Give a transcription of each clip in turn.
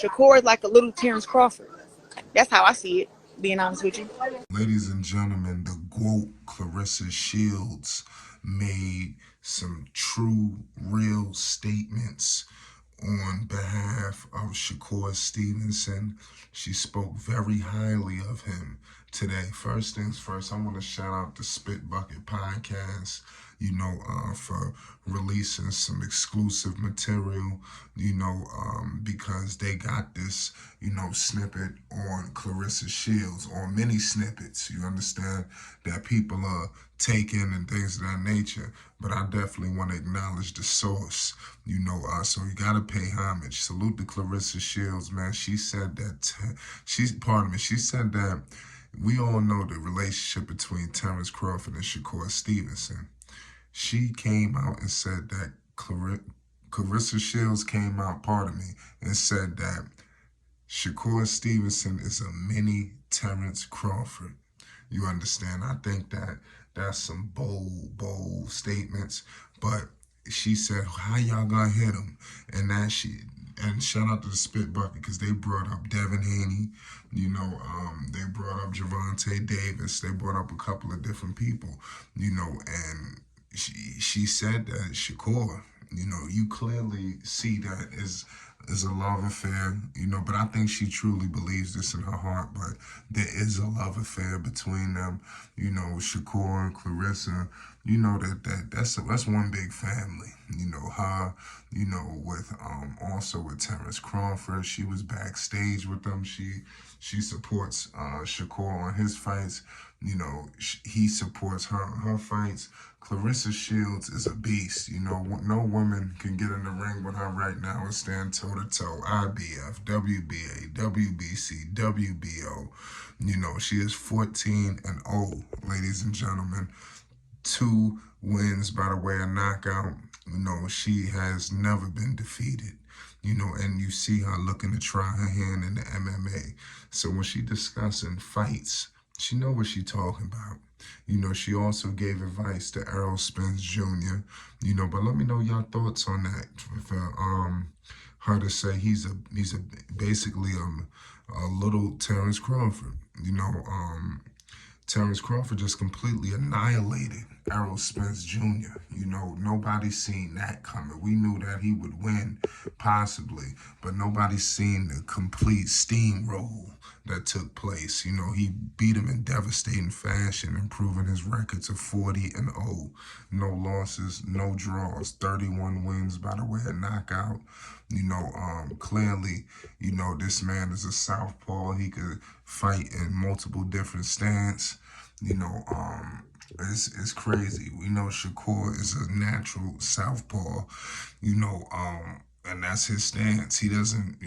Shakur is like a little Terence Crawford. That's how I see it, being honest with you. Ladies and gentlemen, the GOAT Claressa Shields made some true, real statements on behalf of Shakur Stevenson. She spoke very highly of him today. First things first, I want to shout out the Spit Bucket Podcast, for releasing some exclusive material, because they got this, snippet on Claressa Shields, or many snippets, you understand, that people are taking and things of that nature. But I definitely want to acknowledge the source, so you got to pay homage. Salute to Claressa Shields, man. She said that, she said that we all know the relationship between Terence Crawford and Shakur Stevenson. She came out and said that Claressa Shields came out, and said that Shakur Stevenson is a mini Terence Crawford. You understand? I think that that's some bold statements, but she said, how y'all gonna hit him? And shout out to the Spit Bucket, because they brought up Devin, they brought up Gervonta Davis, they brought up a couple of different people, and she said that Shakur, you clearly see that is a love affair, but I think she truly believes this in her heart, but there is a love affair between them, Shakur and Claressa, that's one big family, her, with, also with Terence Crawford. She was backstage with them. She supports, Shakur on his fights, he supports her fights. Claressa Shields is a beast. No woman can get in the ring with her right now and stand toe-to-toe. IBF, WBA, WBC, WBO. She is 14-0, ladies and gentlemen. 2 wins by the way of knockout. She has never been defeated. And you see her looking to try her hand in the MMA. So when she discussing fights, she know what she talking about. She also gave advice to Errol Spence Jr., but let me know your thoughts on that. For her to say he's basically a little Terence Crawford. Terence Crawford just completely annihilated Errol Spence Jr. Nobody seen that coming. We knew that he would win, possibly, but nobody's seen the complete steamroll that took place. He beat him in devastating fashion, improving his record to 40-0. No losses, no draws, 31 wins by the way of knockout. Clearly, this man is a southpaw. He could fight in multiple different stances. It's crazy. We know Shakur is a natural southpaw, and that's his stance. He doesn't,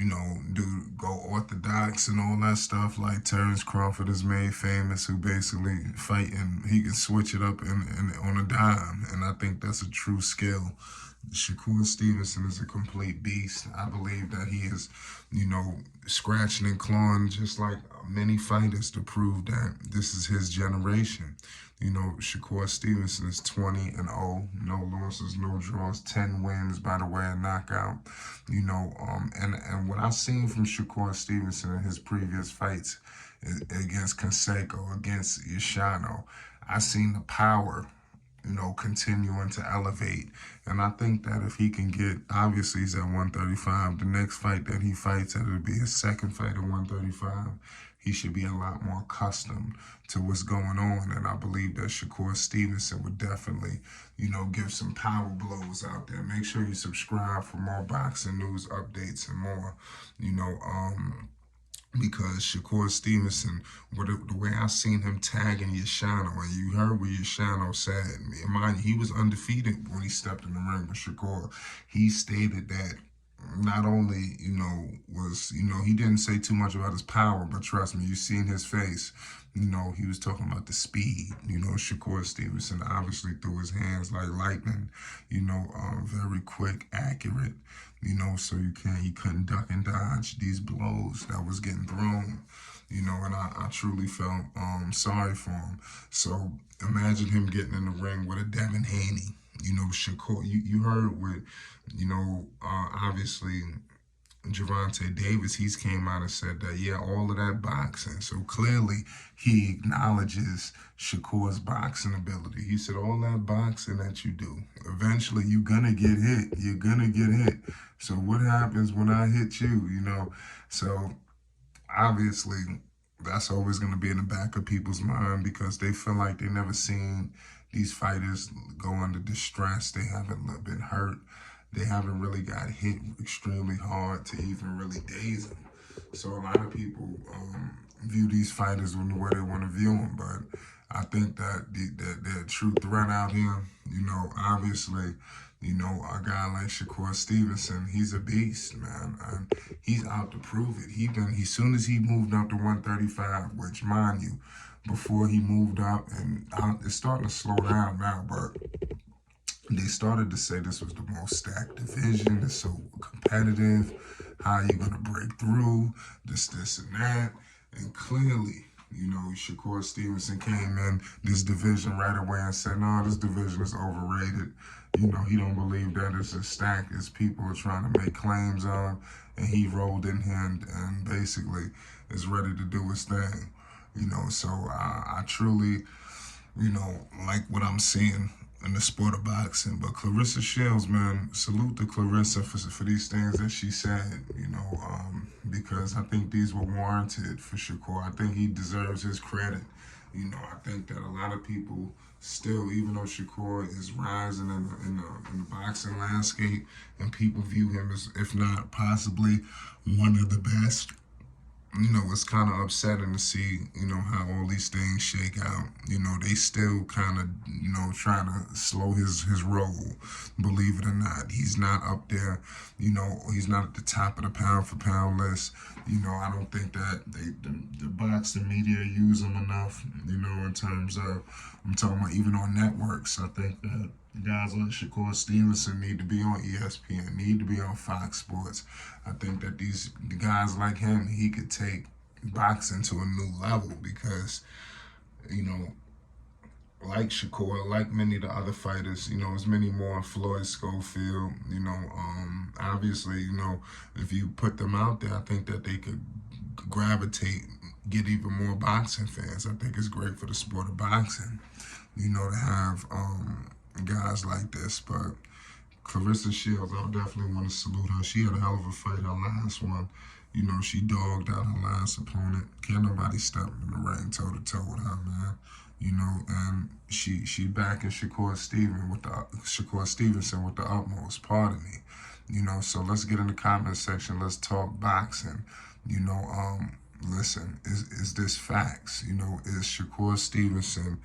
go orthodox and all that stuff like Terence Crawford is made famous, who basically fighting, he can switch it up on a dime, and I think that's a true skill. Shakur Stevenson is a complete beast. I believe that he is, scratching and clawing just like many fighters to prove that this is his generation. Shakur Stevenson is 20-0, no losses, no draws, 10 wins by the way of knockout. And what I've seen from Shakur Stevenson in his previous fights against Conseco, against Yashano, I've seen the power, continuing to elevate. And I think that if he can get, obviously he's at 135, the next fight that he fights, it'll be his second fight at 135. He should be a lot more accustomed to what's going on. And I believe that Shakur Stevenson would definitely, give some power blows out there. Make sure you subscribe for more boxing news updates and more, because Shakur Stevenson, the way I seen him tagging Yashano, and you heard what Yashano said, mind you, he was undefeated when he stepped in the ring with Shakur. He stated that not only, he didn't say too much about his power, but trust me, you seen his face. He was talking about the speed. Shakur Stevenson obviously threw his hands like lightning, very quick, accurate, so he couldn't duck and dodge these blows that was getting thrown, and I truly felt sorry for him. So imagine him getting in the ring with a Devin. Shakur, you heard what, obviously Gervonta Davis, he's came out and said that, yeah, all of that boxing. So clearly he acknowledges Shakur's boxing ability. He said, all that boxing that you do, eventually you're going to get hit. You're going to get hit. So what happens when I hit you, you know? So obviously that's always going to be in the back of people's mind because they feel like they never seen these fighters go under distress. They haven't been hurt. They haven't really got hit extremely hard to even really daze them. So a lot of people view these fighters in the way they want to view them. But I think that the true threat out here, you know, obviously, you know, a guy like Shakur Stevenson, he's a beast, man. And he's out to prove it. As soon as he moved up to 135, which, mind you, before he moved up, and it's starting to slow down now, but they started to say this was the most stacked division. It's so competitive. How are you going to break through? This, and that. And clearly, you know, Shakur Stevenson came in this division right away and said, no, this division is overrated. You know, he don't believe that it's as stacked as people are trying to make claims of. And he rolled in here and basically is ready to do his thing. You know, so I truly, you know, like what I'm seeing in the sport of boxing. But Claressa Shields, man, salute to Claressa for these things that she said, you know, because I think these were warranted for Shakur. I think he deserves his credit. You know, I think that a lot of people still, even though Shakur is rising in the boxing landscape and people view him as, if not possibly, one of the best, you know, it's kind of upsetting to see, you know, how all these things shake out. You know, they still kind of, you know, trying to slow his roll, believe it or not. He's not up there, you know, he's not at the top of the pound for pound list. You know, I don't think that the boxing media use him enough, you know, in terms of, I'm talking about even on networks. I think that guys like Shakur Stevenson need to be on ESPN, need to be on Fox Sports. I think that these guys like him, he could take boxing to a new level because, you know, like Shakur, like many of the other fighters, you know, there's many more. Floyd Schofield, you know, obviously, you know, if you put them out there, I think that they could gravitate, get even more boxing fans. I think it's great for the sport of boxing, you know, to have guys like this. But Claressa Shields, I definitely want to salute her. She had a hell of a fight, her last one. You know, she dogged out her last opponent. Can't nobody step in the ring toe-to-toe with her, man. You know, and she backing Shakur Stevenson with the utmost. Pardon me. You know, so let's get in the comment section. Let's talk boxing. You know, listen, is this facts? You know, is Shakur Stevenson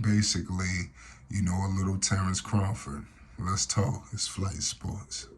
basically, you know, a little Terence Crawford? Let's talk. It's Flight Sports.